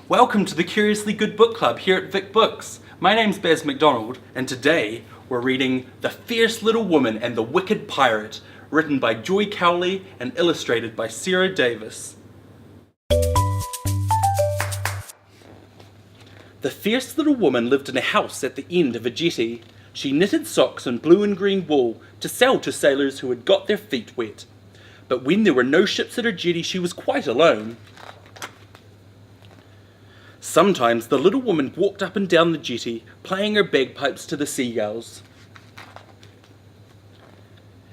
Welcome to the Curiously Good Book Club here at Vic Books. My name's Baz Macdonald, and today we're reading The Fierce Little Woman and the Wicked Pirate, written by Joy Cowley and illustrated by Sarah Davis. The fierce little woman lived in a house at the end of a jetty. She knitted socks and blue and green wool to sell to sailors who had got their feet wet. But when there were no ships at her jetty, she was quite alone. Sometimes the little woman walked up and down the jetty, playing her bagpipes to the seagulls.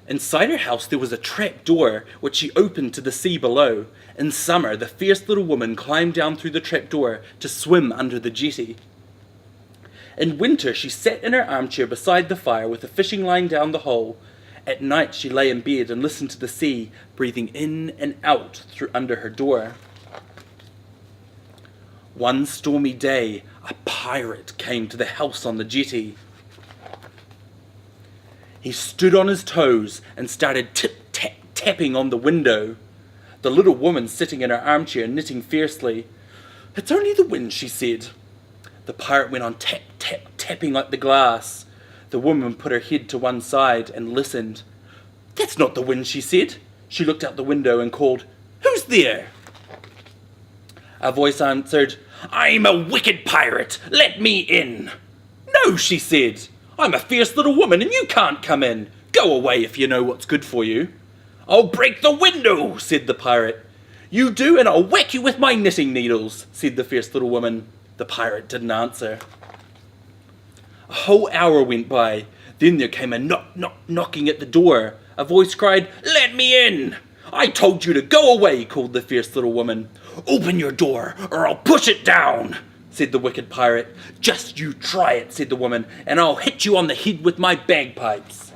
Inside her house there was a trap door, which she opened to the sea below. In summer, the fierce little woman climbed down through the trap door to swim under the jetty. In winter, she sat in her armchair beside the fire with a fishing line down the hole. At night, she lay in bed and listened to the sea, breathing in and out through under her door. One stormy day, a pirate came to the house on the jetty. He stood on his toes and started tip-tap-tapping on the window. The little woman sitting in her armchair knitting fiercely. "It's only the wind," she said. The pirate went on tap-tap-tapping like the glass. The woman put her head to one side and listened. "That's not the wind," she said. She looked out the window and called, "Who's there?" A voice answered, "I'm a wicked pirate. Let me in." "No," she said. "I'm a fierce little woman and you can't come in. Go away if you know what's good for you." "I'll break the window," said the pirate. "You do, and I'll whack you with my knitting needles," said the fierce little woman. The pirate didn't answer. A whole hour went by. Then there came a knocking at the door. A voice cried, "Let me in." "I told you to go away," called the fierce little woman. "Open your door, or I'll push it down," said the wicked pirate. "Just you try it," said the woman, "and I'll hit you on the head with my bagpipes."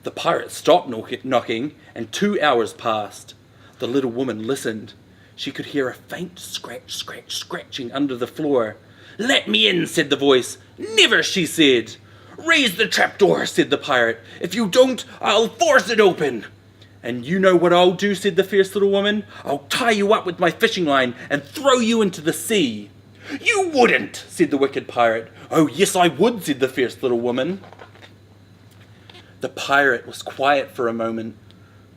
The pirate stopped knocking, and 2 hours passed. The little woman listened. She could hear a faint scratching under the floor. "Let me in," said the voice. "Never," she said. "Raise the trapdoor," said the pirate. "If you don't, I'll force it open." "And you know what I'll do," said the fierce little woman. "I'll tie you up with my fishing line and throw you into the sea." "You wouldn't," said the wicked pirate. "Oh, yes, I would," said the fierce little woman. The pirate was quiet for a moment.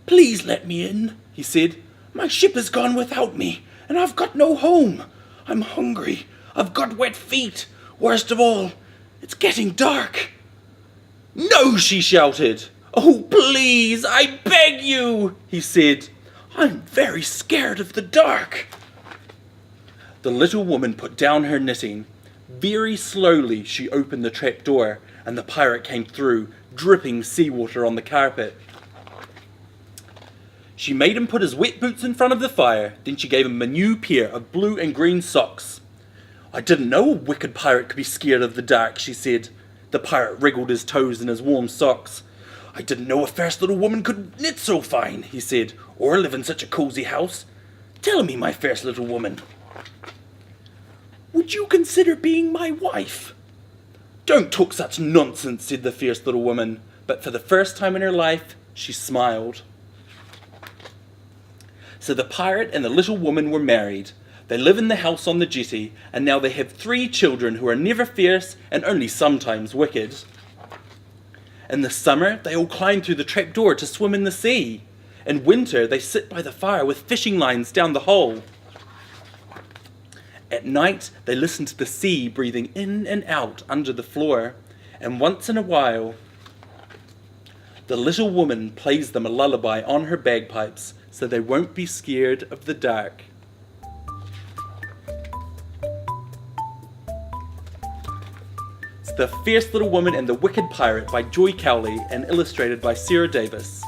"Please let me in," he said. "My ship has gone without me, and I've got no home. I'm hungry. I've got wet feet. Worst of all, it's getting dark." "No," she shouted. "Oh, please, I beg you," he said. "I'm very scared of the dark." The little woman put down her knitting. Very slowly she opened the trap door, and the pirate came through, dripping seawater on the carpet. She made him put his wet boots in front of the fire, then she gave him a new pair of blue and green socks. "I didn't know a wicked pirate could be scared of the dark," she said. The pirate wriggled his toes in his warm socks. "I didn't know a fierce little woman could knit so fine," he said, "or live in such a cosy house. Tell me, my fierce little woman, would you consider being my wife?" "Don't talk such nonsense," said the fierce little woman, but for the first time in her life, she smiled. So the pirate and the little woman were married. They live in the house on the jetty, and now they have 3 children who are never fierce and only sometimes wicked. In the summer, they all climb through the trapdoor to swim in the sea. In winter, they sit by the fire with fishing lines down the hole. At night, they listen to the sea breathing in and out under the floor, and once in a while, the little woman plays them a lullaby on her bagpipes so they won't be scared of the dark. It's The Fierce Little Woman and the Wicked Pirate by Joy Cowley and illustrated by Sarah Davis.